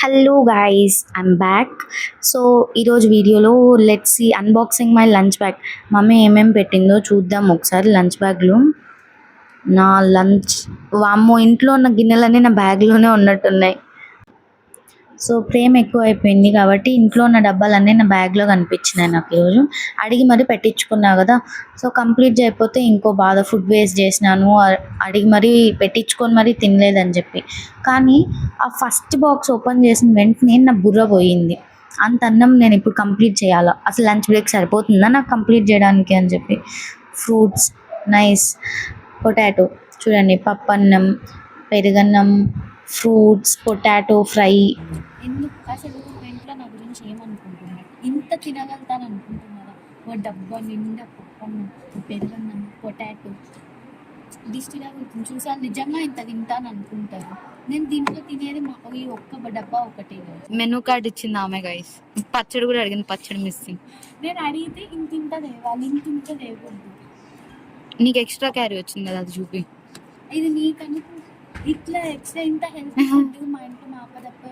Hello guys, I'm back. So ఈరోజు వీడియోలో let's see unboxing my lunch bag. Mummy ఏమేమి పెట్టిందో చూద్దాం ఒకసారి లంచ్ బ్యాగ్లో. నా లంచ్, వామ్మో, ఇంట్లో ఉన్న గిన్నెలన్నీ నా బ్యాగ్లోనే ఉన్నట్టున్నాయి. సో ప్రేమ ఎక్కువ అయిపోయింది కాబట్టి ఇంట్లో ఉన్న డబ్బాలన్నీ నా బ్యాగ్లో కనిపించినాయి నాకు ఈరోజు. అడిగి మరీ పెట్టించుకున్నా కదా. సో కంప్లీట్ అయిపోతే ఇంకో బాధ, ఫుడ్ వేస్ట్ చేసినాను, అడిగి మరీ పెట్టించుకొని మరీ తినలేదని చెప్పి. కానీ ఆ ఫస్ట్ బాక్స్ ఓపెన్ చేసిన వెంటనే నా బుర్ర పోయింది. అంత అన్నం నేను ఇప్పుడు కంప్లీట్ చేయాలా, అసలు లంచ్ బ్రేక్ సరిపోతుందా నాకు కంప్లీట్ చేయడానికి అని చెప్పి. ఫ్రూట్స్, నైస్, పొటాటో చూడండి, పప్పు అన్నం, పెరుగన్నం, ఫ్రూట్స్, పొటాటో ఫ్రై. ఎందుకు అసలు ఇంట్లో నా గురించి ఏమనుకుంటున్నారు? ఇంత తినగలుగుతాను అనుకుంటున్నారా? ఓ డబ్బా నిండా పప్పన్నం, పెరుగన్నం, పొటాటో, దిష్టిలా చూసాను. నిజంగా ఇంత తింటాను అనుకుంటారు. నేను దీంట్లో తినేది ఈ ఒక్క డబ్బా ఒకటే. మెనూ కార్డ్ ఇచ్చింది ఆమె గైస్. పచ్చడి కూడా అడిగింది, పచ్చడి మిస్సింగ్. నేను అడిగితే ఇంత ఇంత తేవాలి, ఇంత తేకూడదు. నీకు ఎక్స్ట్రా క్యారీ వచ్చింది కదా, అది చూపి. ఇది నీకని ఇట్లా ఎక్స్ట్రా ఇంత హెల్త్ ఫుడ్ మా ఇంట్లో మా అప్ప తప్ప